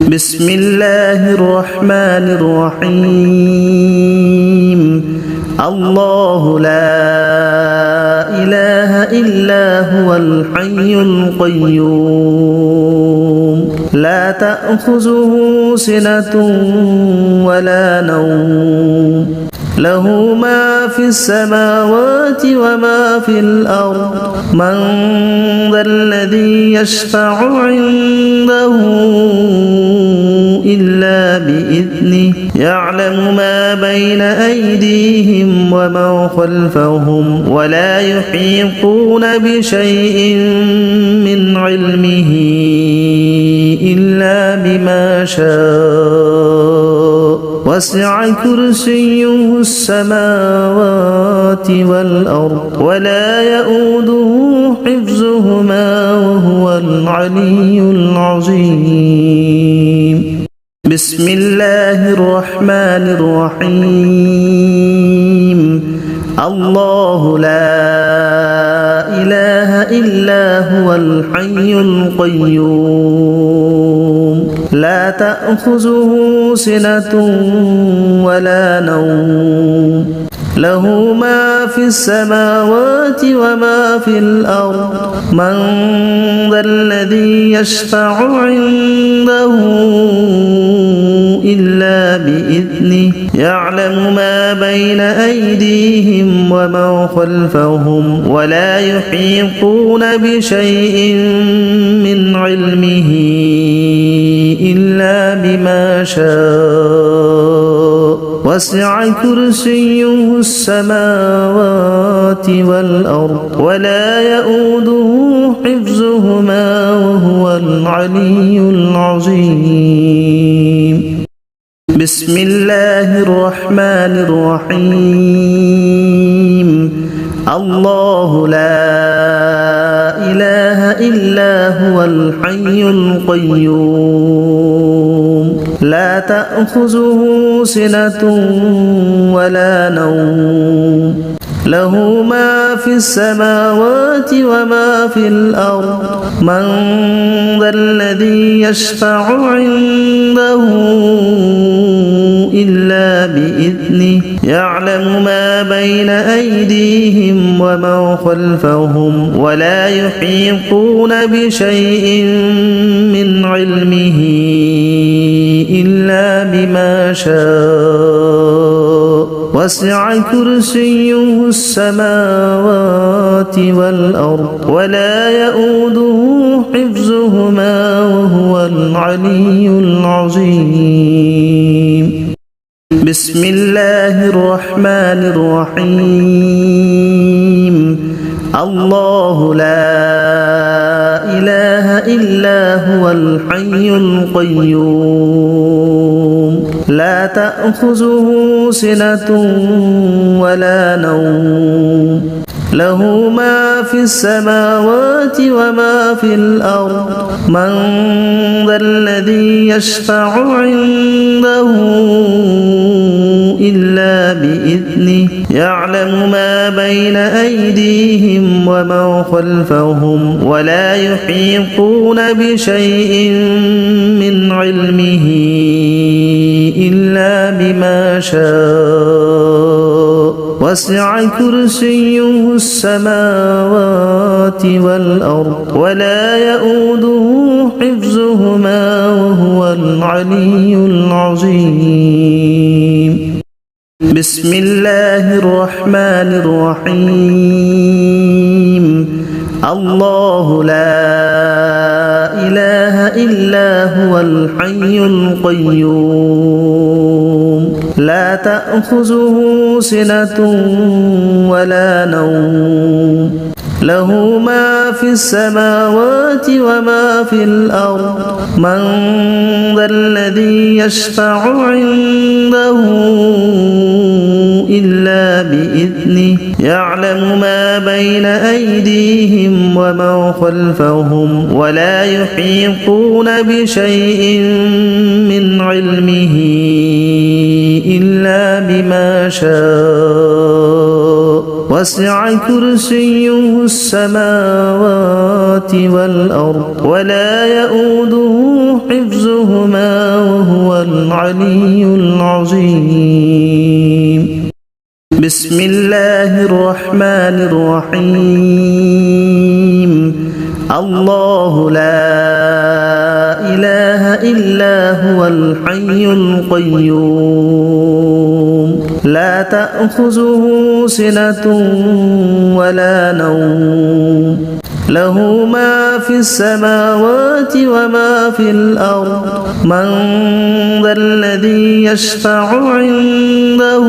بسم الله الرحمن الرحيم الله لا إله إلا هو الحي القيوم لا تأخذه سنة ولا نوم له ما في السماوات وما في الأرض من ذا الذي يشفع عنده إلا بإذنه يعلم ما بين أيديهم وما خلفهم ولا يحيطون بشيء من علمه إلا بما شاء وسع كرسيه السماوات والأرض ولا يؤوده حفظهما وهو العلي العظيم بسم الله الرحمن الرحيم الله لا إله إلا هو الحي القيوم لا تأخذه سنة ولا نوم له ما في السماوات وما في الأرض من ذا الذي يشفع عنده إلا بإذنه يعلم ما بين أيديهم وما خلفهم ولا يحيطون بشيء من علمه إلا بما شاء وسع كرسيه السماوات والأرض ولا يؤوده حفظهما وهو العلي العظيم بسم الله الرحمن الرحيم الله لا إله إلا هو الحي القيوم لا تأخذه سنة ولا نوم له ما في السماوات وما في الأرض من ذا الذي يشفع عنده إلا بإذنه يعلم ما بين أيديهم وما خلفهم ولا يحيطون بشيء من علمه إلا بما شاء وسع كرسيه السماوات والأرض ولا يؤوده حفظهما وهو العلي العظيم بسم الله الرحمن الرحيم الله لا إله إلا هو الحي القيوم لا تأخذه سنة ولا نوم له ما في السماوات وما في الأرض من ذا الذي يشفع عنده إلا بإذنه يعلم ما بين أيديهم وما خلفهم ولا يحيطون بشيء من علمه إلا بما شاء وسع كرسيه السماوات والأرض ولا يؤوده حفظهما وهو العلي العظيم بسم الله الرحمن الرحيم الله لا إله إلا هو الحي القيوم لا تأخذه سنة ولا نوم له ما في السماوات وما في الأرض من ذا الذي يشفع عنده إلا بإذنه يعلم ما بين أيديهم وما خلفهم ولا يحيطون بشيء من علمه إلا بما شاء وسع كرسيه السماوات والأرض ولا يؤوده حفظهما وهو العلي العظيم. بسم الله الرحمن الرحيم. الله لا إله إلا هو الحي القيوم لا تأخذه سنة ولا نوم له ما في السماوات وما في الأرض من ذا الذي يشفع عنده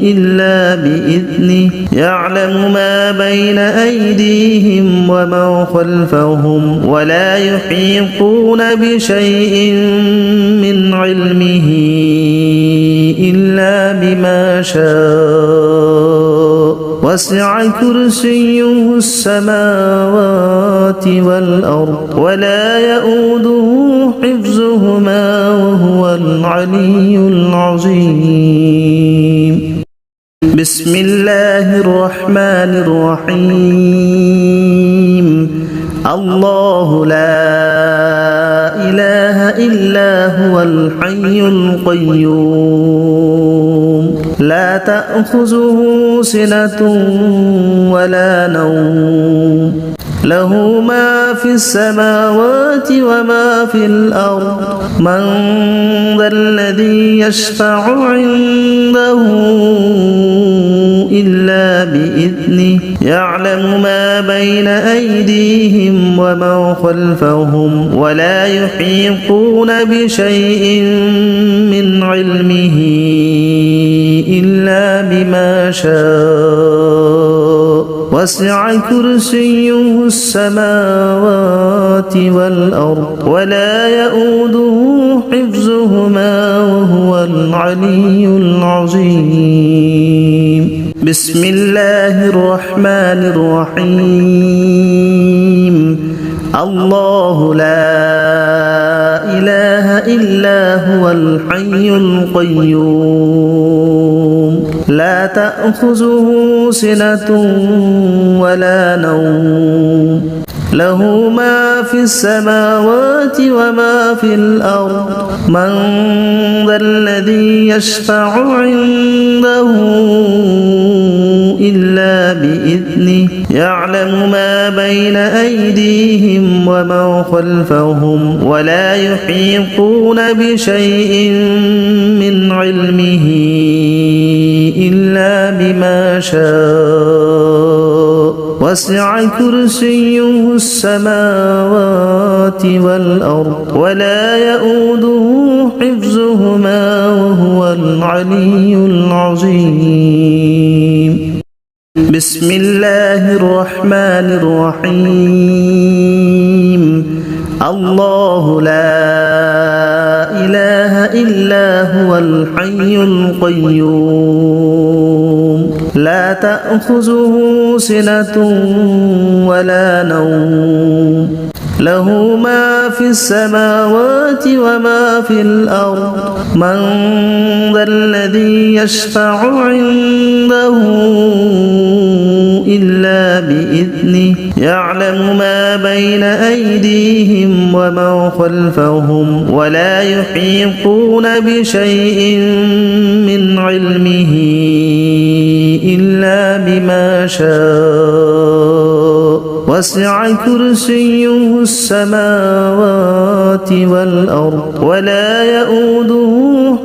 إلا بإذنه يعلم ما بين أيديهم وما خلفهم ولا يحيطون بشيء من علمه إلا بما شاء وسع كرسيه السماوات والأرض ولا يؤوده حفظهما وهو العلي العظيم. بسم الله الرحمن الرحيم. الله لا إله إلا هو الحي القيوم لا تأخذه سنة ولا نوم له ما في السماوات وما في الأرض من ذا الذي يشفع عنده إلا بإذنه يعلم ما بين أيديهم وما خلفهم ولا يحيطون بشيء من علمه إلا بما شاء وسع كرسيه السماوات والأرض ولا يؤوده حفظهما وهو العلي العظيم. بسم الله الرحمن الرحيم. الله لا إله إلا هو الحي القيوم لا تأخذه سنة ولا نوم له ما في السماوات وما في الأرض من ذا الذي يشفع عنده إلا بإذنه يعلم ما بين أيديهم وما خلفهم ولا يحيطون بشيء من علمه إلا بما شاء وسع كرسيه السماوات والأرض ولا يؤوده حفظهما وهو العلي العظيم. بسم الله الرحمن الرحيم. الله لا إله إلا هو الحي القيوم لا تأخذه سنة ولا نوم له ما في السماوات وما في الأرض من ذا الذي يشفع عنده إلا بإذنه يعلم ما بين أيديهم وما خلفهم ولا يحيطون بشيء من علمه إلا بما شاء وسع كرسيه السماوات والأرض ولا يؤوده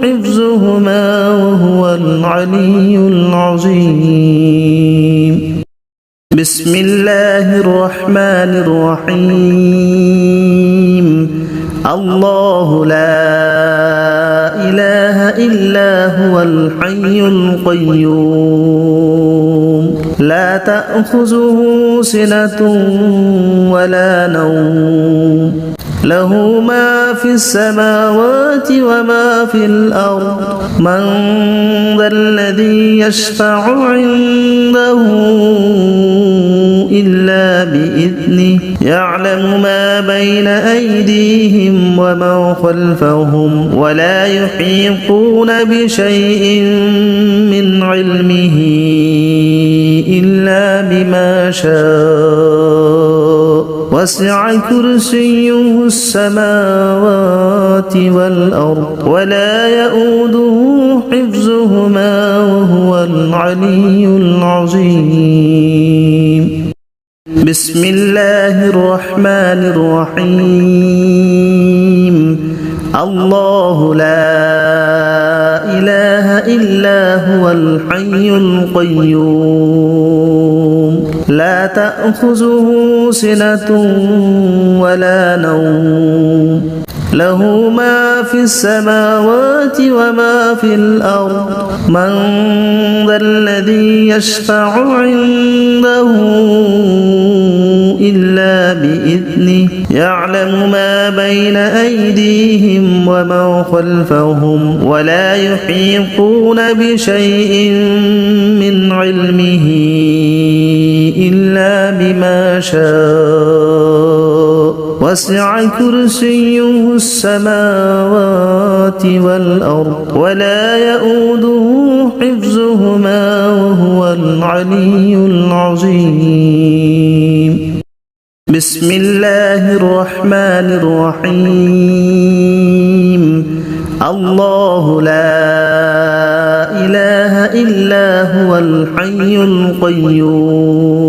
حفظهما وهو العلي العظيم. بسم الله الرحمن الرحيم. الله لا إله إلا هو الحي القيوم لا تأخذه سنة ولا نوم له ما في السماوات وما في الأرض من ذا الذي يشفع عنده إلا بإذنه يعلم ما بين أيديهم وما خلفهم ولا يحيطون بشيء من علمه إلا بما شاء وسع كرسيه السماوات والأرض ولا يؤوده حفظهما وهو العلي العظيم. بسم الله الرحمن الرحيم. الله لا إله إلا هو الحي القيوم لا تأخذه سنة ولا نوم له ما في السماوات وما في الأرض من ذا الذي يشفع عنده إلا بإذنه يعلم ما بين أيديهم وما خلفهم ولا يحيطون بشيء من علمه إلا بما شاء وسع كرسيه السماوات والأرض ولا يؤوده حفظهما وهو العلي العظيم. بسم الله الرحمن الرحيم. الله لا إله إلا هو الحي القيوم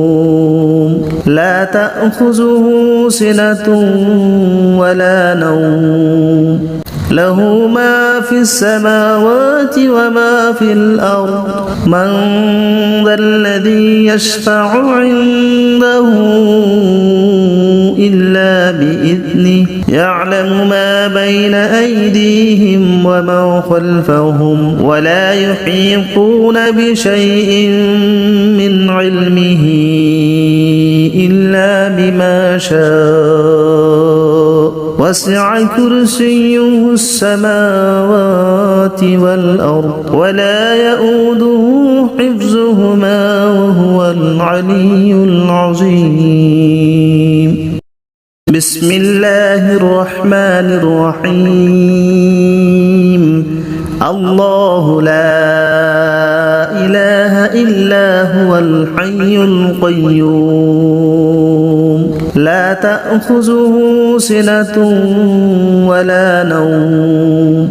لا تأخذه سنة ولا نوم له ما في السماوات وما في الأرض من ذا الذي يشفع عنده إلا بإذنه يعلم ما بين أيديهم وما خلفهم ولا يحيطون بشيء من علمه إلا بما شاء وسع كرسيه السماوات والأرض ولا يؤوده حفظهما وهو العلي العظيم. بسم الله الرحمن الرحيم. الله لا إله إلا هو الحي القيوم لا تأخذه سنة ولا نوم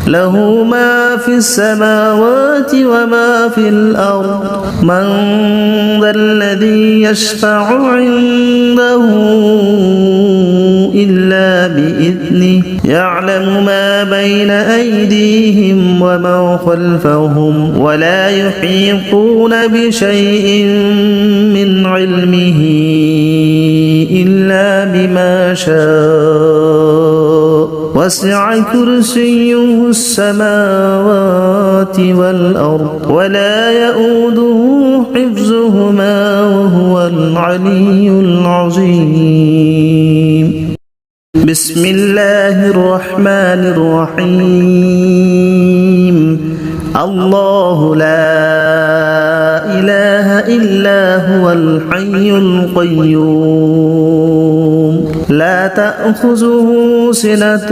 له ما في السماوات وما في الأرض من ذا الذي يشفع عنده إلا بإذنه يعلم ما بين أيديهم وما خلفهم ولا يحيطون بشيء من علمه إلا بما شاء وسع كرسيه السماوات والأرض ولا يؤوده حفظهما وهو العلي العظيم. بسم الله الرحمن الرحيم. الله لا إله إلا هو الحي القيوم لا تأخذه سنة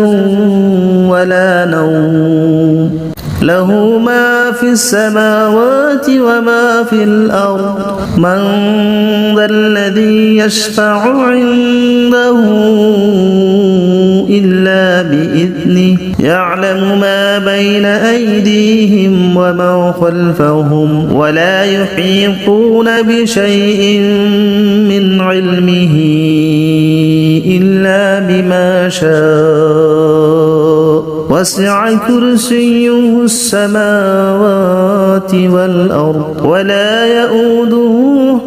ولا نوم له ما في السماوات وما في الأرض من ذا الذي يشفع عنده إلا بإذنه يعلم ما بين أيديهم وما خلفهم ولا يحيطون بشيء من علمه إلا بما شاء وسع كرسيه السماوات والأرض ولا يؤوده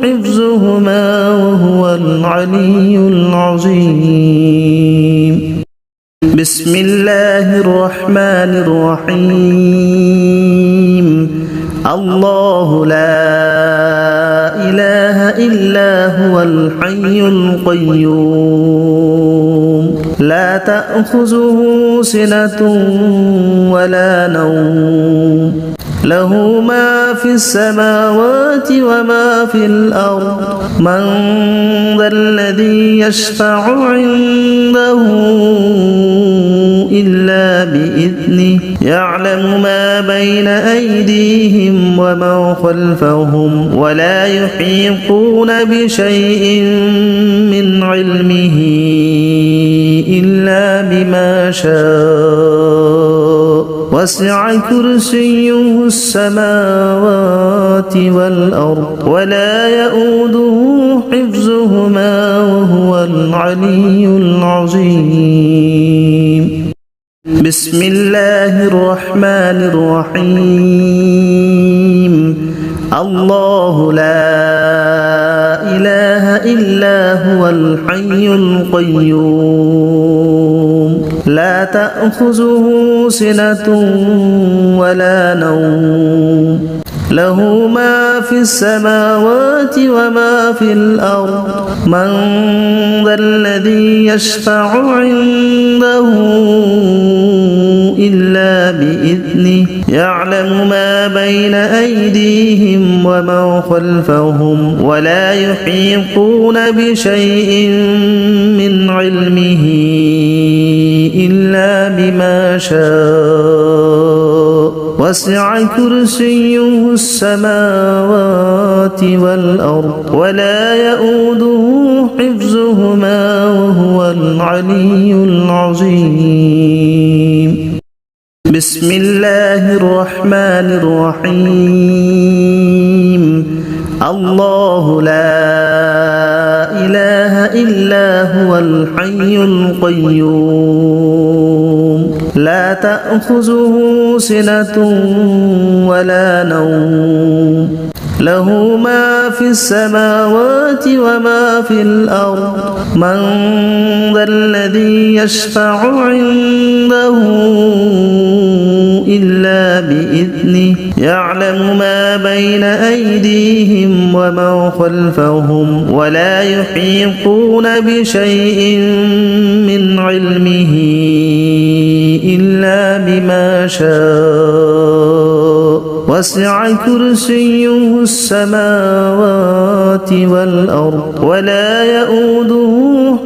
حفظهما وهو العلي العظيم. بسم الله الرحمن الرحيم. الله لا إله إلا هو الحي القيوم لا تأخذه سنة ولا نوم له ما في السماوات وما في الأرض من ذا الذي يشفع عنده إلا بإذنه بإذنه يعلم ما بين أيديهم وما خلفهم ولا يحيطون بشيء من علمه إلا بما شاء وسع كرسيه السماوات والأرض ولا يؤوده حفظهما وهو العلي العظيم. بسم الله الرحمن الرحيم. الله لا إله إلا هو الحي القيوم لا تأخذه سنة ولا نوم له ما في السماوات وما في الأرض من ذا الذي يشفع عنده إلا بإذنه يعلم ما بين أيديهم وما خلفهم ولا يحيطون بشيء من علمه إلا بما شاء وسع كرسيه السماوات والأرض ولا يؤوده حفظهما وهو العلي العظيم. بسم الله الرحمن الرحيم. الله لا إله إلا هو الحي القيوم لا تأخذه سنة ولا نوم له ما في السماوات وما في الأرض من ذا الذي يشفع عنده إلا بإذنه يعلم ما بين أيديهم وما خلفهم ولا يحيطون بشيء من علمه إلا بما شاء وسع كرسيه السماوات والأرض ولا يؤوده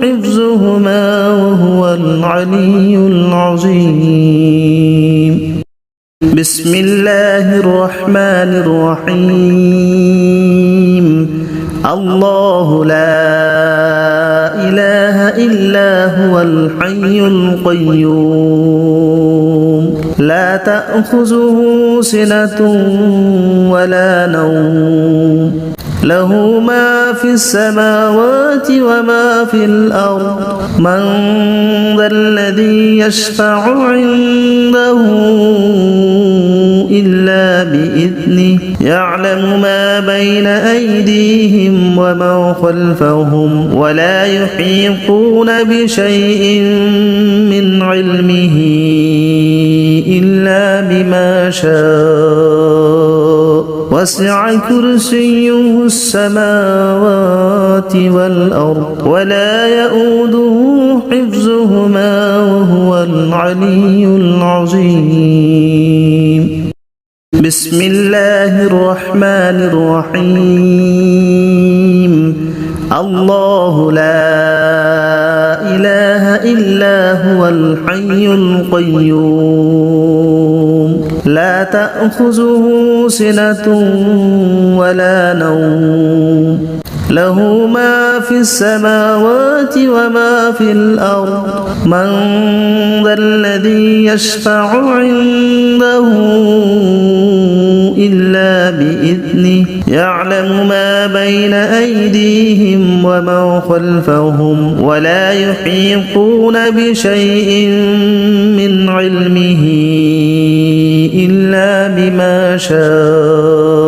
حفظهما وهو العلي العظيم. بسم الله الرحمن الرحيم. الله لا إله إلا هو الحي القيوم لا تأخذه سنة ولا نوم له ما في السماوات وما في الأرض من ذا الذي يشفع عنده إلا بإذنه يعلم ما بين أيديهم وما خلفهم ولا يحيطون بشيء من علمه إلا بما شاء وسع كرسيه السماوات والأرض ولا يؤوده حفظهما وهو العلي العظيم. بسم الله الرحمن الرحيم. الله لا إله إلا هو الحي القيوم لا تأخذه سنة ولا نوم له ما في السماوات وما في الأرض من ذا الذي يشفع عنده إلا بإذنه يعلم ما بين أيديهم وما خلفهم ولا يحيطون بشيء من علمه إلا بما شاء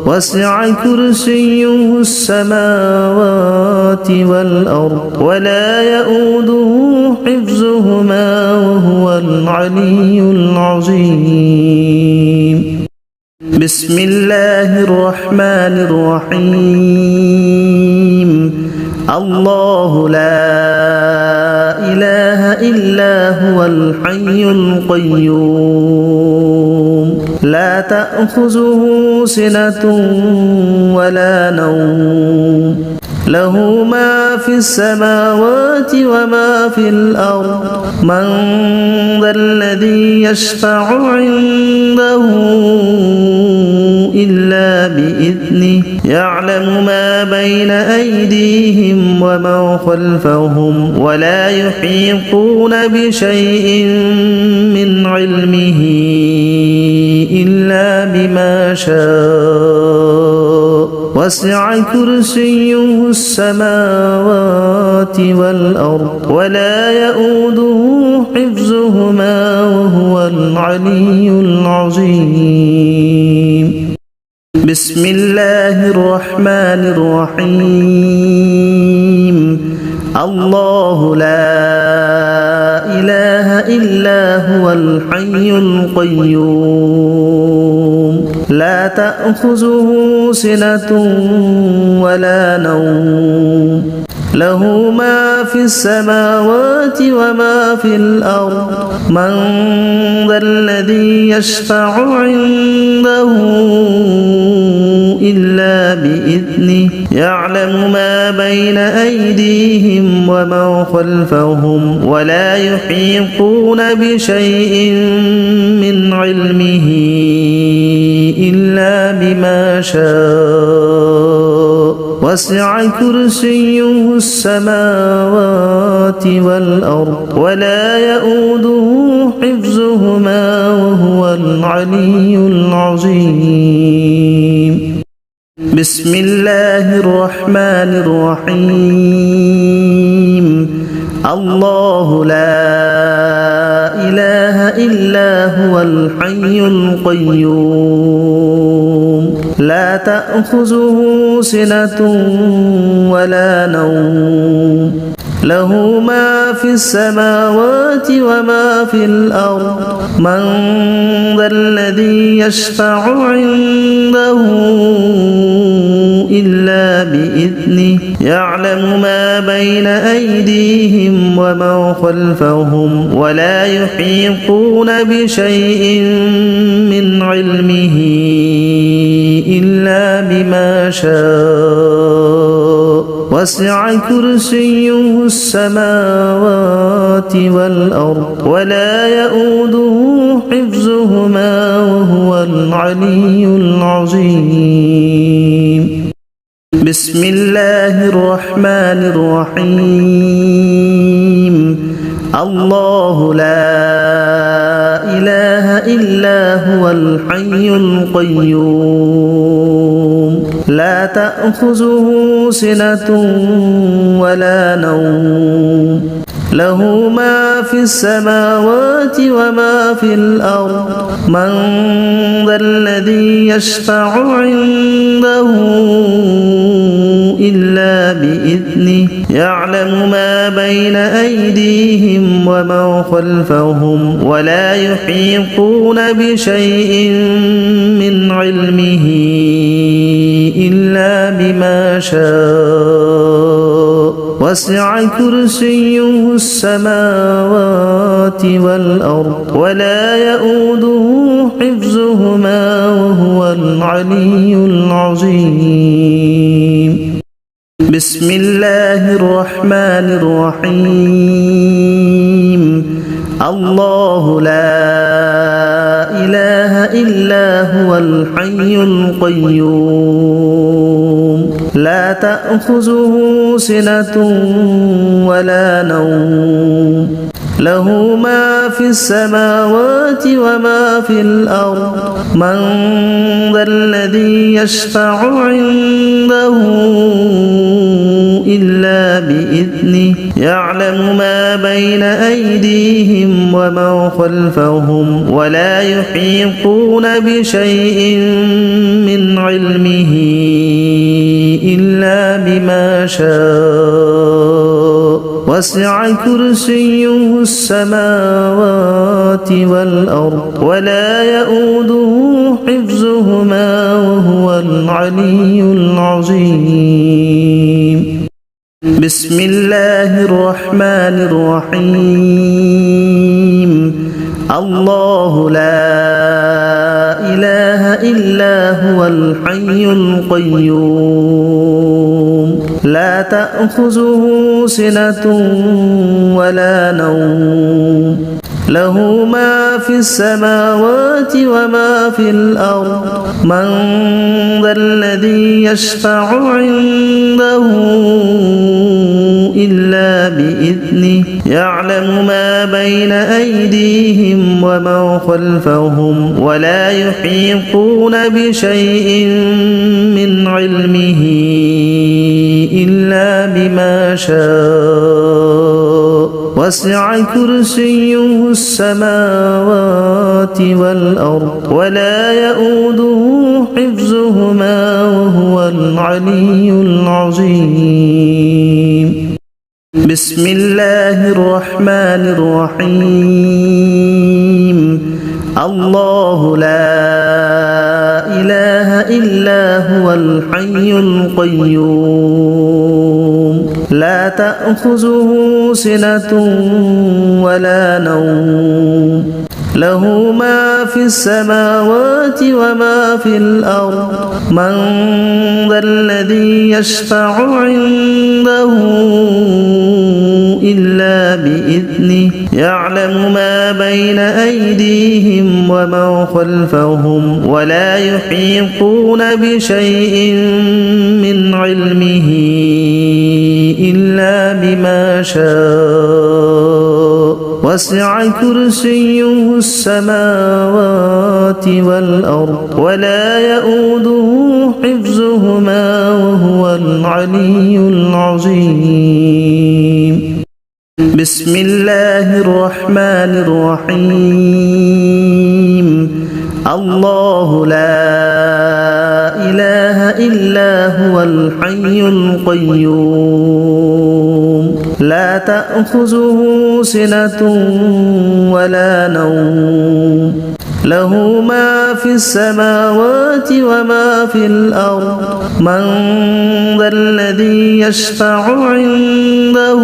وسع كرسيه السماوات والأرض ولا يؤوده حفظهما وهو العلي العظيم. بسم الله الرحمن الرحيم. الله لا إله إلا هو الحي القيوم لا تأخذه سنة ولا نوم له ما في السماوات وما في الأرض من ذا الذي يشفع عنده إلا بإذنه يعلم ما بين أيديهم وما خلفهم ولا يحيطون بشيء من علمه إلا بما شاء وسع كرسيه السماوات والأرض ولا يؤوده حفظهما وهو العلي العظيم بسم الله الرحمن الرحيم الله لا إله إلا هو الحي القيوم لا تأخذه سنة ولا نوم له ما في السماوات وما في الأرض من ذا الذي يشفع عنده إلا بإذنه يعلم ما بين أيديهم وما خلفهم ولا يحيطون بشيء من علمه إلا بما شاء وسع كرسيه السماوات والأرض ولا يؤوده حفظهما وهو العلي العظيم بسم الله الرحمن الرحيم الله لا إله إلا هو الحي القيوم لا تأخذه سنة ولا نوم له ما في السماوات وما في الأرض من ذا الذي يشفع عنده إلا بإذنه يعلم ما بين أيديهم وما خلفهم ولا يحيطون بشيء من علمه إلا بما شاء وسع كرسيه السماوات والأرض ولا يؤوده حفظهما وهو العلي العظيم بسم الله الرحمن الرحيم الله لا إله إلا هو الحي القيوم لا تأخذه سنة ولا نوم له ما في السماوات وما في الأرض من ذا الذي يشفع عنده إلا بإذنه يعلم ما بين أيديهم وما خلفهم ولا يحيطون بشيء من علمه إلا بما شاء وسع كرسيه السماوات والأرض ولا يؤوده حفظهما وهو العلي العظيم بسم الله الرحمن الرحيم الله لا إله إلا هو الحي القيوم لا تأخذه سنة ولا نوم له ما في السماوات وما في الأرض من ذا الذي يشفع عنده إلا بإذنه يعلم ما بين أيديهم وما خلفهم ولا يحيطون بشيء من علمه إلا بما شاء وسع كرسيه السماوات والأرض ولا يؤوده حفظهما وهو العلي العظيم بسم الله الرحمن الرحيم الله لا إله إلا هو الحي القيوم لا تأخذه سنة ولا نوم له ما في السماوات وما في الأرض من ذا الذي يشفع عنده إلا بإذنه يعلم ما بين أيديهم وما خلفهم ولا يحيطون بشيء من علمه إلا بما شاء وسع كرسيه السماوات والأرض ولا يؤوده حفظهما وهو العلي العظيم بسم الله الرحمن الرحيم الله لا إله إلا هو الحي القيوم لا تأخذه سنة ولا نوم له ما في السماوات وما في الأرض من ذا الذي يشفع عنده إلا بإذنه يعلم ما بين أيديهم وما خلفهم ولا يحيطون بشيء من علمه إلا بما شاء وسع كرسيه السماوات والأرض ولا يؤوده حفظهما وهو العلي العظيم بسم الله الرحمن الرحيم الله لا إله إلا هو الحي القيوم لا تأخذه سنة ولا نوم له ما في السماوات وما في الأرض من ذا الذي يشفع عنده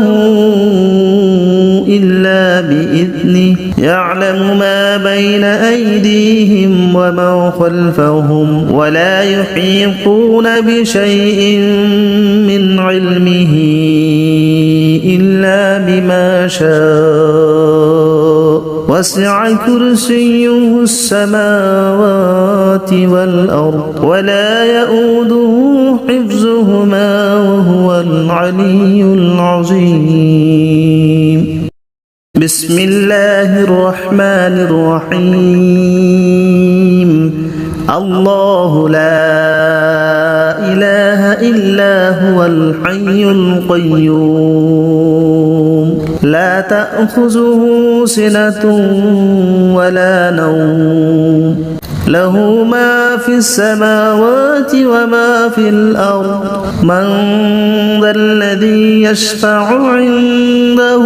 إلا بإذنه يعلم ما بين أيديهم وما خلفهم ولا يحيطون بشيء من علمه إلا بما شاء وسع كرسيه السماوات والأرض ولا يؤوده حفظهما وهو العلي العظيم بسم الله الرحمن الرحيم الله لا إله إلا هو الحي القيوم لا تأخذه سنة ولا نوم له ما في السماوات وما في الأرض من ذا الذي يشفع عنده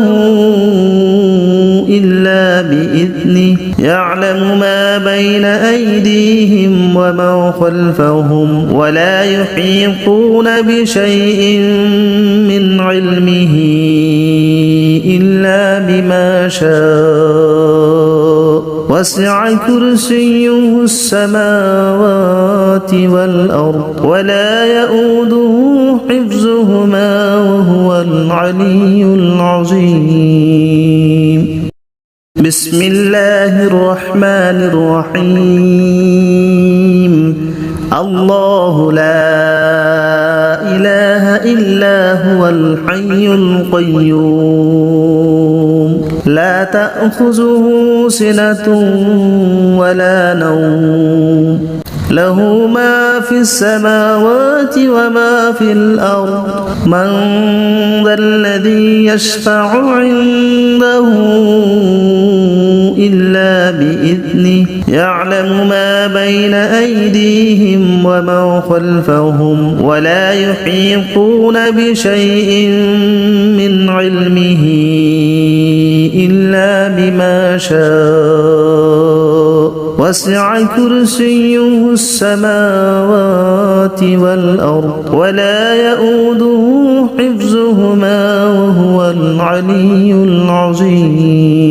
إلا بإذنه يعلم ما بين أيديهم وما خلفهم ولا يحيطون بشيء من علمه إلا بما شاء وسع كرسيه السماوات والأرض ولا يؤوده حفظهما وهو العلي العظيم بسم الله الرحمن الرحيم الله لا إله إلا هو الحي القيوم لا تأخذه سنة ولا نوم له ما في السماوات وما في الأرض من ذا الذي يشفع عنده إلا بإذنه يعلم ما بين أيديهم وما خلفهم ولا يحيطون بشيء من علمه إلا بما شاء وسع كرسيه السماوات والأرض ولا يؤوده حفظهما وهو العلي العظيم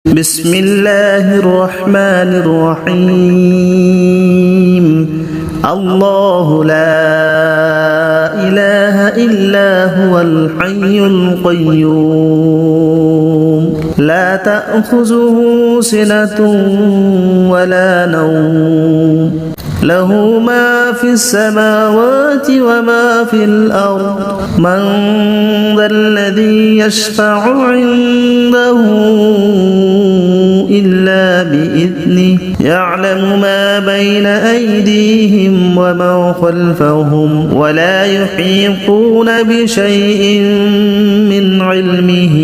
بسم الله الرحمن الرحيم الله لا إله إلا هو الحي القيوم لا تأخذه سنة ولا نوم له ما في السماوات وما في الأرض من ذا الذي يشفع عنده إلا بإذنه يعلم ما بين أيديهم وما خلفهم ولا يحيطون بشيء من علمه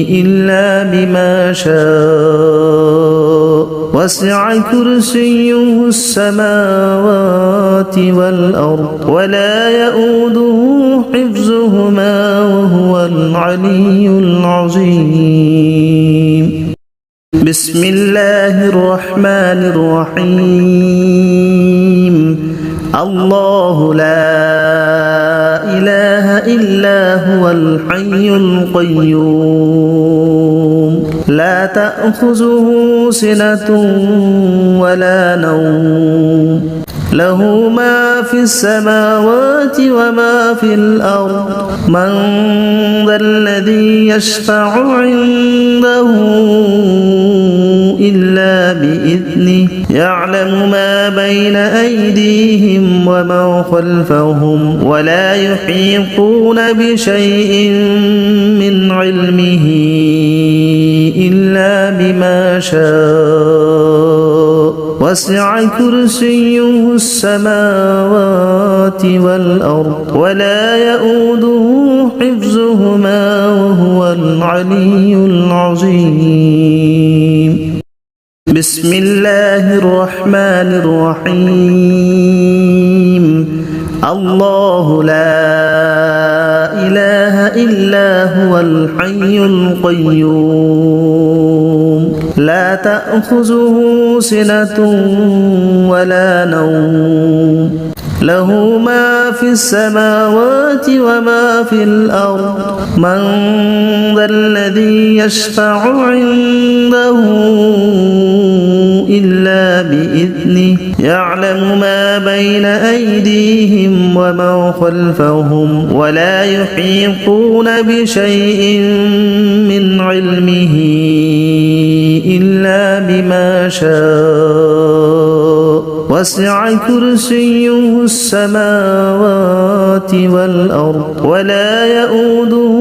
إلا بما شاء وسع كرسيه السماوات والأرض ولا يؤوده حفظهما وهو العلي العظيم بسم الله الرحمن الرحيم الله لا إله إلا هو الحي القيوم لا تأخذه سنة ولا نوم له ما في السماوات وما في الأرض من ذا الذي يشفع عنده إلا بإذنه يعلم ما بين أيديهم وما خلفهم ولا يحيطون بشيء من علمه إلا بما شاء وسع كرسيه السماوات والأرض ولا يؤوده حفظهما وهو العلي العظيم بسم الله الرحمن الرحيم الله لا إله إلا هو الحي القيوم لا تأخذه سنة ولا نوم له ما في السماوات وما في الأرض من ذا الذي يشفع عنده إلا بإذنه يعلم ما بين أيديهم وما خلفهم ولا يحيطون بشيء من علمه إلا بما شاء وسع كرسيه السماوات والأرض ولا يؤوده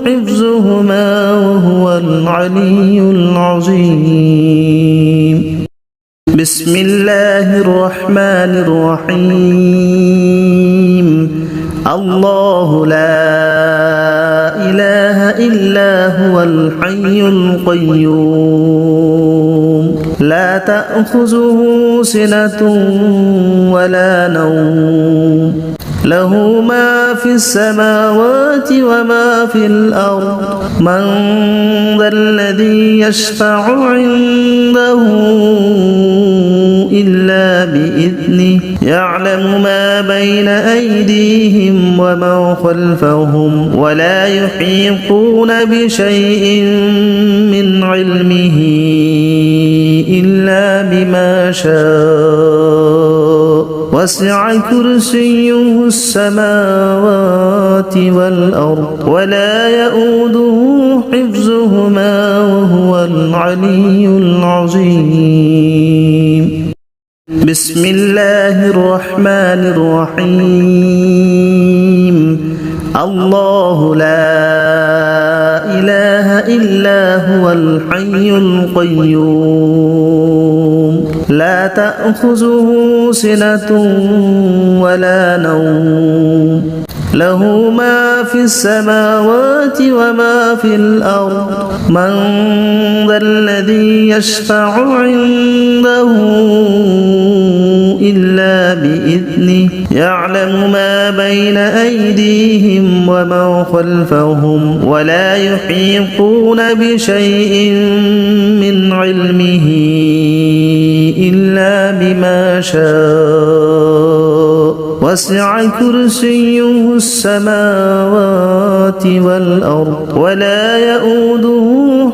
حفظهما وهو العلي العظيم بسم الله الرحمن الرحيم الله لا إله إلا هو الحي القيوم لا تأخذه سنة ولا نوم له ما في السماوات وما في الأرض من ذا الذي يشفع عنده إلا بإذنه يعلم ما بين أيديهم وما خلفهم ولا يحيطون بشيء من علمه إلا بما شاء وسع كرسيه السماوات والأرض ولا يؤوده حفظهما وهو العلي العظيم بسم الله الرحمن الرحيم الله لا إله إلا هو الحي القيوم لا تأخذه سنة ولا نوم له ما في السماوات وما في الأرض من ذا الذي يشفع عنده إلا بإذنه يعلم ما بين أيديهم وما خلفهم ولا يحيطون بشيء من علمه إلا بما شاء وسع كرسيه السماوات والأرض ولا يؤوده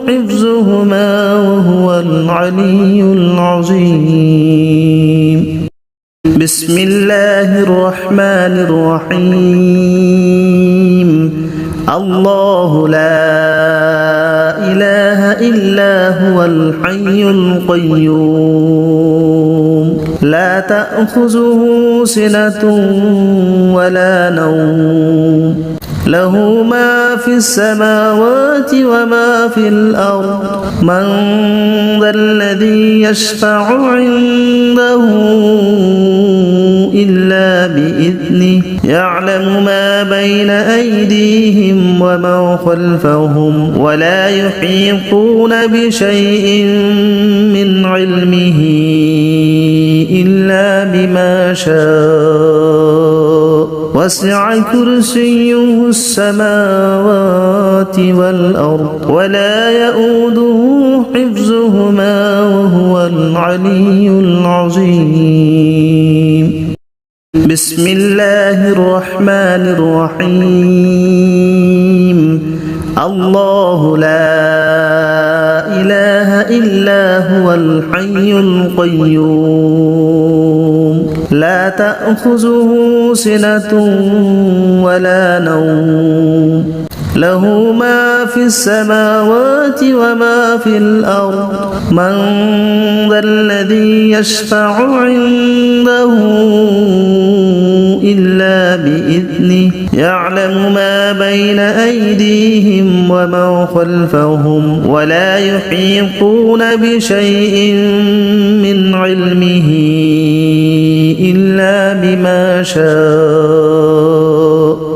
حفظهما وهو العلي العظيم بسم الله الرحمن الرحيم الله لا إله إلا هو الحي القيوم لا تأخذه سنة ولا نوم له ما في السماوات وما في الأرض من ذا الذي يشفع عنده إلا بإذنه يعلم ما بين أيديهم وما خلفهم ولا يحيطون بشيء من علمه إلا بما شاء وسع كرسيه السماوات والأرض ولا يؤوده حفظهما وهو العلي العظيم بسم الله الرحمن الرحيم الله لا إله إلا هو الحي القيوم لا تأخذه سنة ولا نوم له ما في السماوات وما في الأرض من ذا الذي يشفع عنده إلا بإذنه يعلم ما بين أيديهم وما خلفهم ولا يحيطون بشيء من علمه إلا بما شاء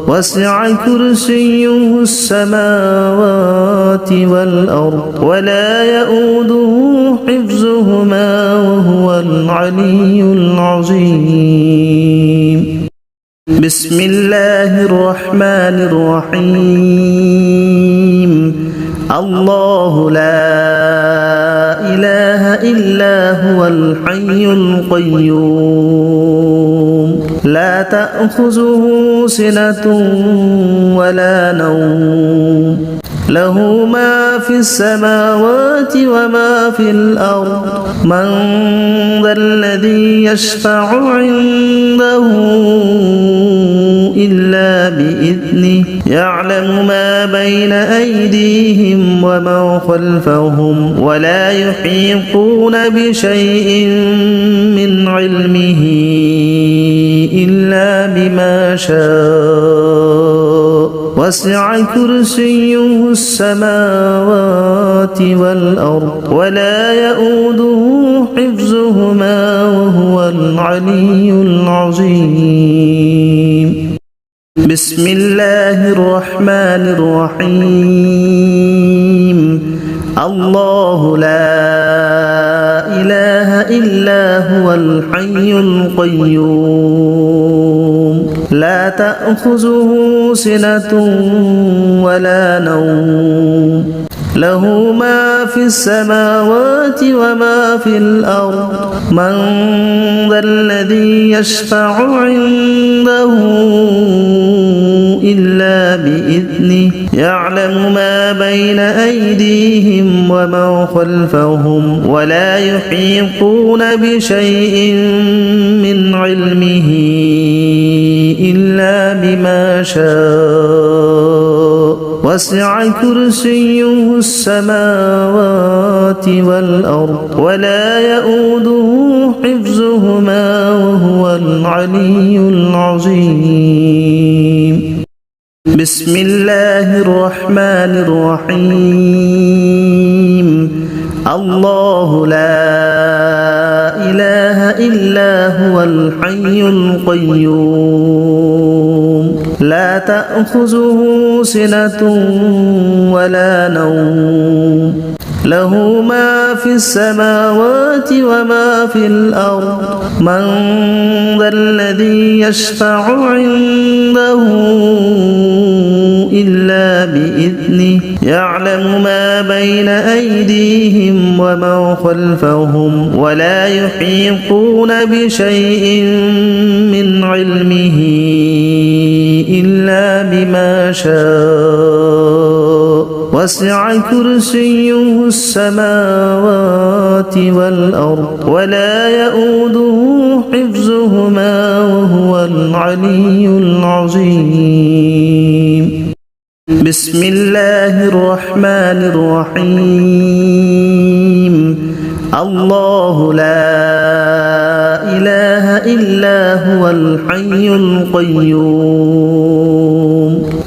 وسع كرسيه السماوات والأرض ولا يؤوده حفظهما وهو العلي العظيم بسم الله الرحمن الرحيم الله لا إله إلا هو الحي القيوم لا تأخذه سنة ولا نوم له ما في السماوات وما في الأرض من ذا الذي يشفع عنده إلا بإذنه يعلم ما بين أيديهم وما خلفهم ولا يحيطون بشيء من علمه إلا بما شاء وسع كرسيه السماوات والأرض ولا يؤوده حفظهما وهو العلي العظيم بسم الله الرحمن الرحيم الله لا إله إلا هو الحي القيوم لا تأخذه سنة ولا نوم له ما في السماوات وما في الأرض من ذا الذي يشفع عنده إلا بإذنه يعلم ما بين أيديهم وما خلفهم ولا يحيطون بشيء من علمه إلا بما شاء وسع كرسيه السماوات والأرض ولا يؤوده حفظهما وهو العلي العظيم بسم الله الرحمن الرحيم الله لا إله إلا هو الحي القيوم لا تأخذه سنة ولا نوم له ما في السماوات وما في الأرض من ذا الذي يشفع عنده إلا بإذنه يعلم ما بين أيديهم وما خلفهم ولا يحيطون بشيء من علمه إلا بما شاء وسع كرسيه السماوات والأرض ولا يؤوده حفظهما وهو العلي العظيم. بسم الله الرحمن الرحيم. الله لا إله إلا هو الحي القيوم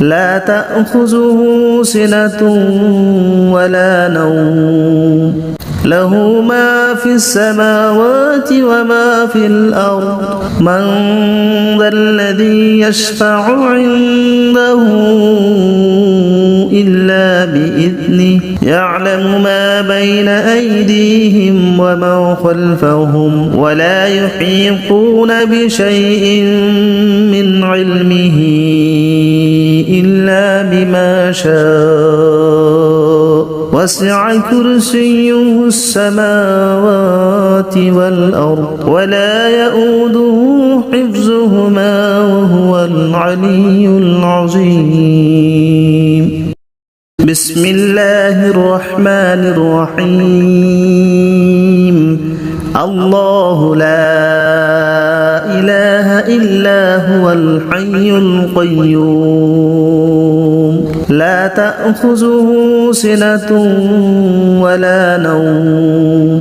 لا تأخذه سنة ولا نوم له ما في السماوات وما في الأرض من ذا الذي يشفع عنده إلا بإذنه يعلم ما بين أيديهم وما خلفهم ولا يحيطون بشيء من علمه إلا بما شاء وسع كرسيه السماوات والأرض ولا يؤوده حفظهما وهو العلي العظيم. بسم الله الرحمن الرحيم. الله لا إله إلا هو الحي القيوم لا تأخذه سنة ولا نوم